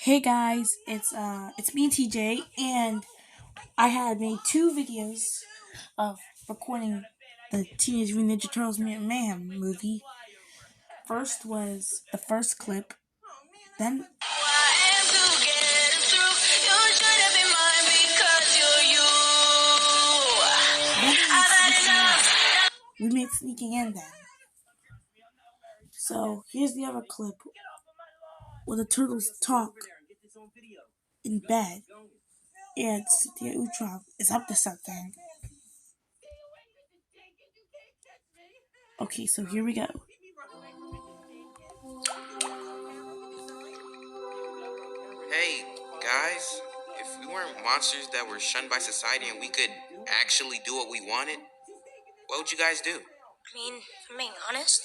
Hey guys, it's me TJ, and I had made two videos of recording the Teenage Mutant Ninja Turtles Mutant Mayhem movie. First was the first clip, then we made sneaking in then. So here's the other clip where the turtles talk in bed, and Cynthia Utrob is up to something. Okay, so here we go. Hey, guys, if we weren't monsters that were shunned by society and we could actually do what we wanted, what would you guys do? I mean, if I'm being honest,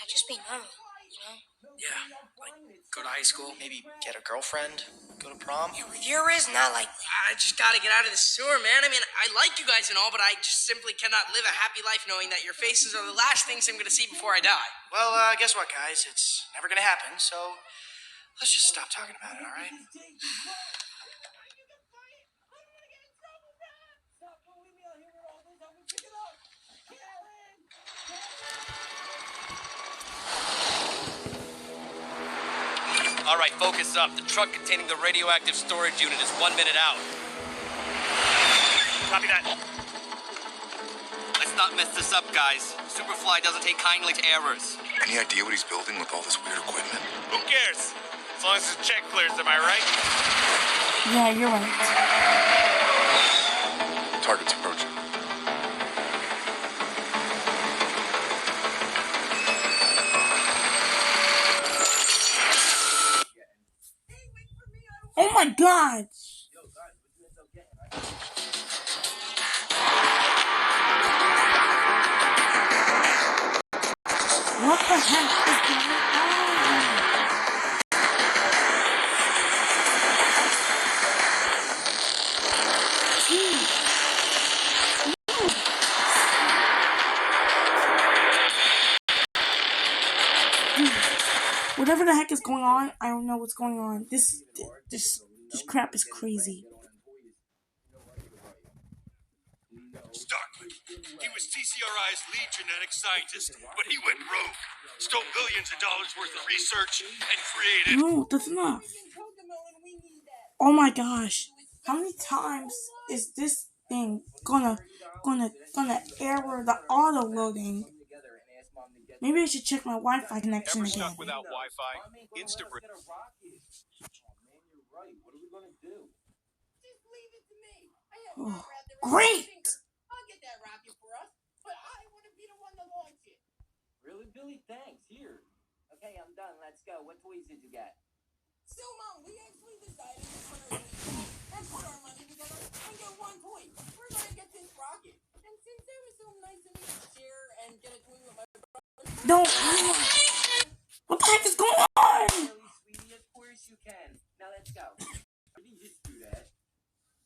I'd just be normal, you know? Yeah, like go to high school, maybe get a girlfriend, go to prom. Yeah, with your is not likely. I just gotta get out of the sewer, man. I mean, I like you guys and all, but I just simply cannot live a happy life knowing that your faces are the last things I'm gonna see before I die. Well, guess what, guys? It's never gonna happen, so let's just stop talking about it, all right? All right, focus up. The truck containing the radioactive storage unit is 1 minute out. Copy that. Let's not mess this up, guys. Superfly doesn't take kindly to errors. Any idea what he's building with all this weird equipment? Who cares? As long as his check clears, am I right? Yeah, you're right. Target's approaching. Oh my god! What the heck is going on? Jeez. Whatever the heck is going on, I don't know what's going on. This crap is crazy. Starkly. He was TCRI's lead genetic scientist, but he went rogue. Stole billions of dollars worth of research and created... No, that's enough. Oh my gosh. How many times is this thing gonna error the auto loading? Maybe I should check my Wi-Fi connection again. Stuck without Wi-Fi? Instagram. Oh, great! I'll get that rocket for us, but I want to be the one to launch it. Really, Billy? Thanks. Here. Okay, I'm done. Let's go. What toys did you get? So, Mom, we actually decided to put our money and put our money together and get one toy. We're gonna get this rocket. And since it was so nice of me to share and get a toy with my brother, No! What the heck is going on? Billy, sweetie, of course you can. Now let's go. How did you just do that?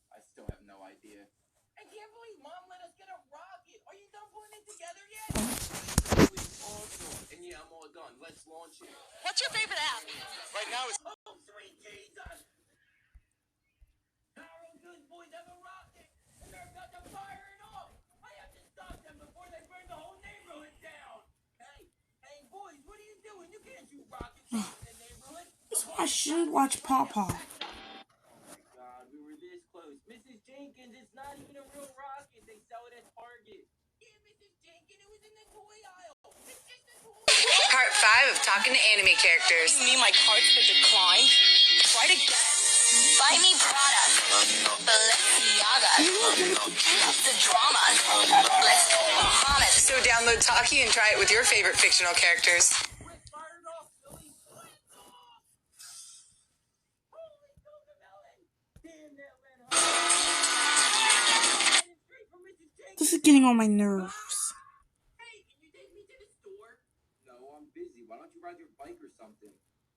I still have no idea. I can't believe Mom let us get a rocket. Are you done putting it together yet? Awesome. And yeah, I'm all done. Let's launch it. What's your favorite app? Right now it's... Oh, sweet Jesus! Our good boys have a rocket, and they're about to fire it off. I have to stop them before they burn the whole neighborhood down. Hey, boys, what are you doing? You can't shoot rockets in the neighborhood. I should watch Pawpaw. Oh my God, we were this close. Mrs. Jenkins, it's not even a real rocket. They sell it at Target. Yeah, Mrs. Jenkins, it was in the toy aisle. It's just a toy. Part 5 of Talking to Anime Characters. You mean my cards have declined? Try to get Buy me Prada, Balenciaga, the drama, let's go Bahamas. So download Talkie and try it with your favorite fictional characters. This is getting on my nerves. Hey, can you take me to the store? No, I'm busy. Why don't you ride your bike or something?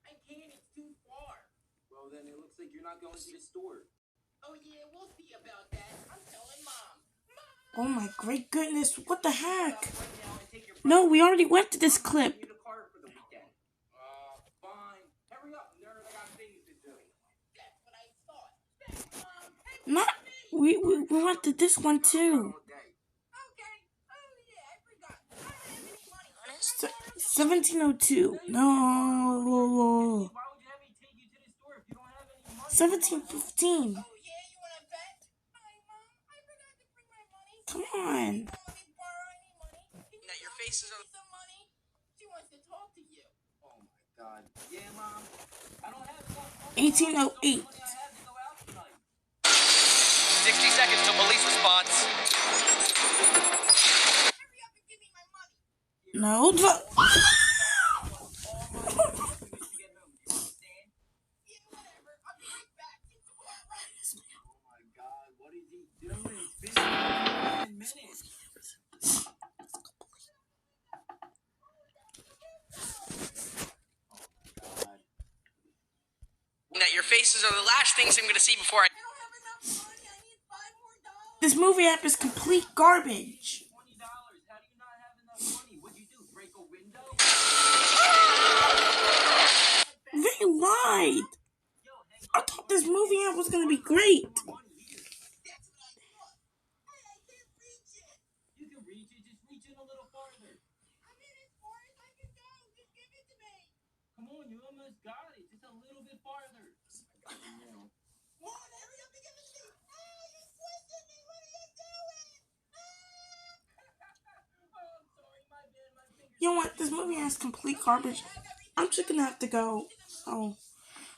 I can't, it's too far. Well, then it looks like you're not going to the store. Oh yeah, we'll see about that. I'm telling Mom. Oh my great goodness, what the heck? No, we already went to this clip. Fine. Hurry up, nerd. I got things to do. Not. We wanted this one too. 1702. No. 1715. Come on. That your faces are. She wants to talk to you. Oh my God. Yeah, Mom. I don't have enough money. 1808. 60 seconds till police response. No. That your faces are the last things I'm gonna see before I. This movie app is complete garbage. How do you not have enough money? What'd you do? Break a window? They lied. I thought this movie app was gonna be great. You can reach it. Just reach in a little farther. I'm in as far as I can go. Just give it to me. Come on, you almost got it. Just a little bit farther. Come on, hurry up and give it to me. Ah, you're twisting me. What are you doing? Ah! Oh, I'm sorry. My bad. My fingers. You know what? This movie has complete garbage. I'm just gonna have to go. So,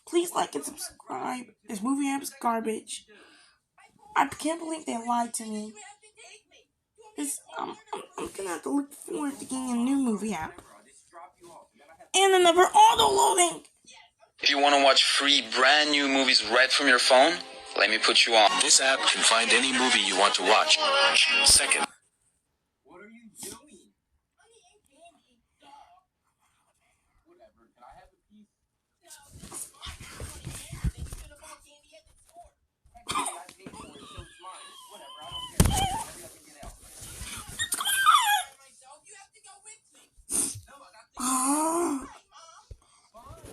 please like and subscribe. This movie app is garbage. I can't believe they lied to me. I'm gonna have to look forward to getting a new movie app. And another auto-loading. If you want to watch free brand new movies right from your phone, let me put you on. This app can find any movie you want to watch. Second. What are you doing? Honey and candy. Whatever. Can I have a piece? No, this is mine. They should have bought candy at the store. Actually, I paid for it, so it's mine. Whatever. I don't care. Hurry up and get out. Myself, you have to go with me. No, I got things.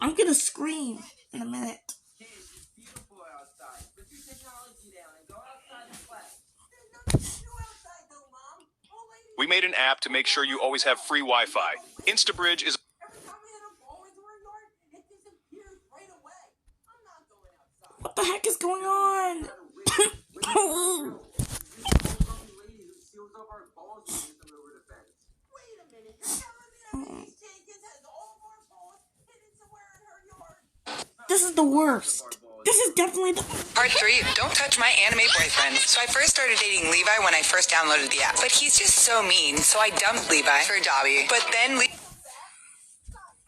I'm gonna scream in a minute. Kids, it's beautiful outside. Put your technology down and go outside and play. There's nothing to do outside, though, Mom. Old lady. We made an app to make sure you always have free Wi-Fi. InstaBridge is... Every time we hit a ball into our yard, it disappears right away. I'm not going outside. What the heck is going on? Lady who seals up our balls and gets them over the fence. Wait a minute. You're telling me that Mrs. Jenkins has all of our balls hidden somewhere in her yard? This is the worst. This is definitely the... Part 3 of Don't Touch My Anime Boyfriend. So I first started dating Levi when I first downloaded the app. But he's just so mean, so I dumped Levi for Dobby. But then Stop.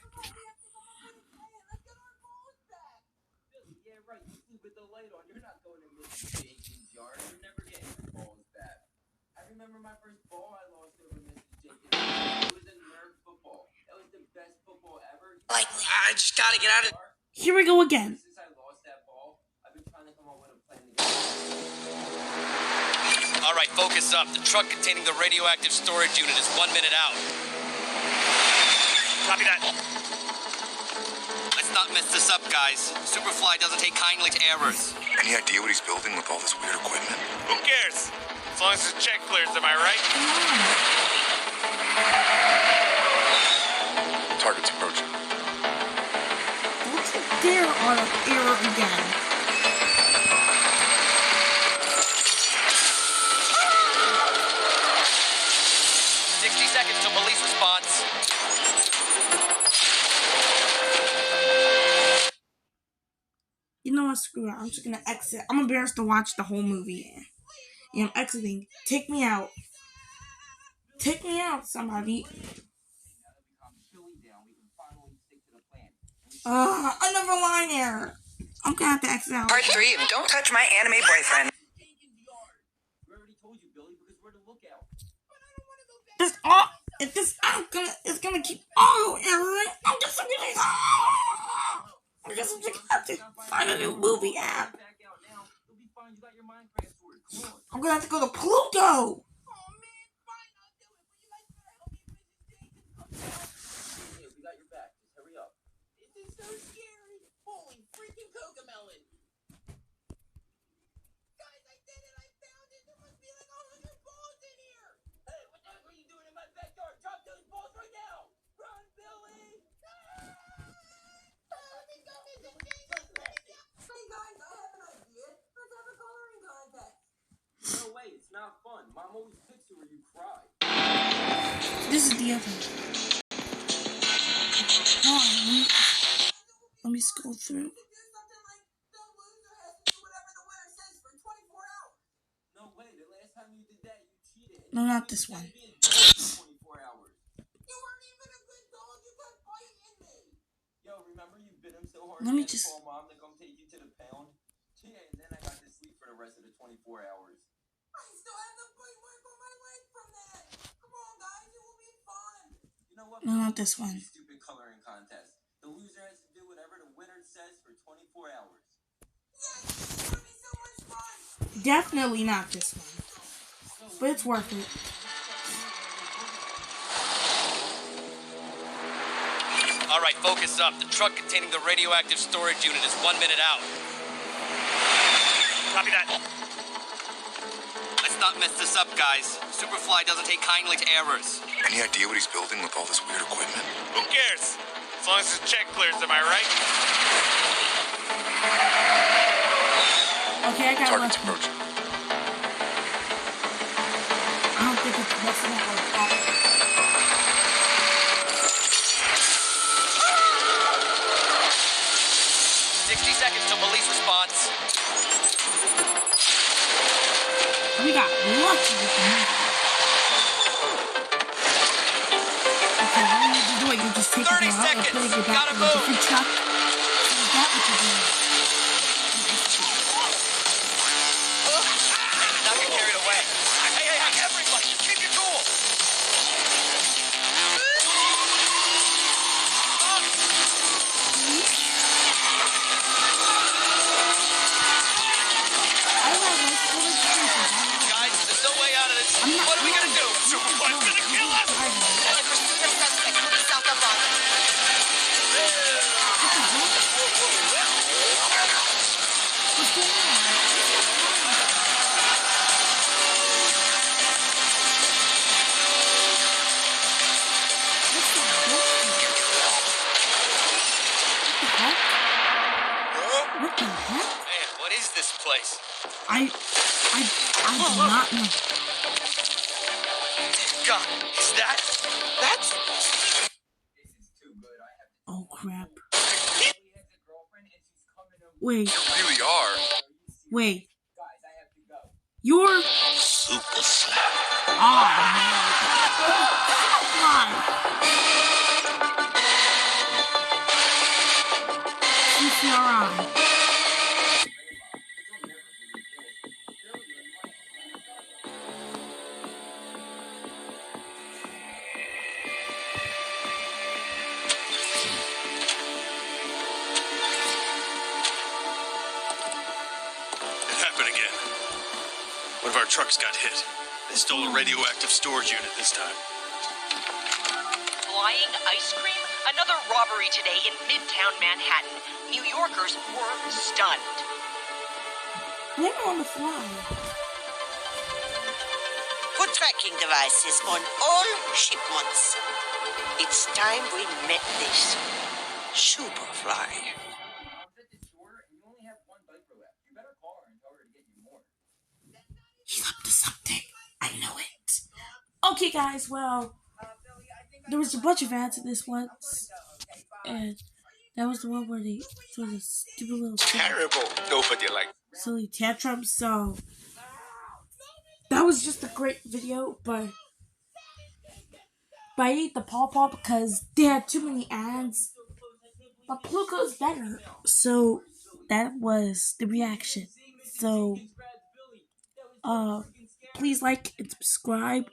Come on, we have to come up with a plan. Let's get our balls back. Yeah, right. You sleep with the light on. You're not going to Mrs. Jenkins' yard. You're never getting your balls back. I remember my first ball I lost over Mrs. Jenkins. It was a Nerf football. That was the best football ever. Likely. I just gotta get out of. Here we go again. Since I lost that ball, I've been trying to come up with a plan to get All right, focus up. The truck containing the radioactive storage unit is 1 minute out. Copy that. Let's not mess this up, guys. Superfly doesn't take kindly to errors. Any idea what he's building with all this weird equipment? Who cares? As long as his check clears, am I right? Target's approaching. What's the dare on an error again? Seconds till police response. You know what? Screw it. I'm just gonna exit. I'm embarrassed to watch the whole movie. Yeah, I'm exiting. Take me out. Take me out, somebody. Another line error. I'm gonna have to exit out. Part 3 of Don't Touch My Anime Boyfriend. It's gonna keep auto erroring. I'm just gonna have to find a new movie app. I'm gonna have to go to Pluto. So scary. Holy freaking cocomelon. Guys, This is the other. Hold on, let me scroll through. No, not this one. Let me just. Mom to come take you to the pound. Yeah, and then I got to sleep for the rest of the 24 hours. I still have the bite mark on my leg from that. Come on, guys, it will be fun. You know what? No, not this one. Stupid coloring contest. The loser has to do whatever the winner says for 24 hours. Yes, it's gonna be so much fun. Definitely not this one, but it's worth it. All right, focus up. The truck containing the radioactive storage unit is 1 minute out. Copy that. Let's not mess this up, guys. Superfly doesn't take kindly to errors. Any idea what he's building with all this weird equipment? Who cares? As long as his check clears, am I right? Okay, I got Target's one. approaching. I don't think it's messing up like that. 60 seconds till police response. We got lucky with that. Okay, what do you need to do? You just take it 30 out seconds. and put it back Gotta in a move. different truck. So you got what you're doing. Not get carried away. Hey, everybody, keep your cool. Guys, there's no way out of this. What are we gonna do? Superfly's gonna kill us! Pursuit of suspect south of Boston. What the heck? Man, what is this place? I do not know. God, is that? That's... Oh crap. Wait. You really are. Wait. You're Superfly. Oh no. CCRI. It happened again. One of our trucks got hit. They stole a radioactive storage unit this time. Flying ice cream? Another robbery today in Midtown Manhattan. New Yorkers were stunned. They're on the fly. Put tracking devices on all shipments. It's time we met this Superfly. He's up to something. I know it. Okay, guys, well, there was a bunch of ads in this once, and that was the one where they sort of stupid little Terrible. Nobody likes silly tantrums, so that was just a great video, but I ate the pawpaw because they had too many ads, but Pluto's better, so that was the reaction. So please like and subscribe.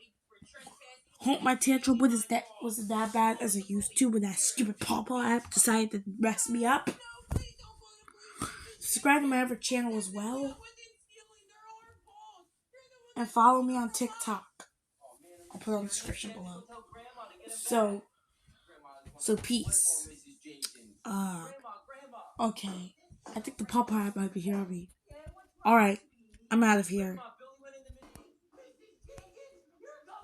Hope my tantrum wasn't that bad as I used to when that stupid pawpaw app decided to mess me up. Subscribe to my other channel as well. And follow me on TikTok. I'll put it in the description below. So peace. Okay. I think the pawpaw app might be here on me. Alright. I'm out of here.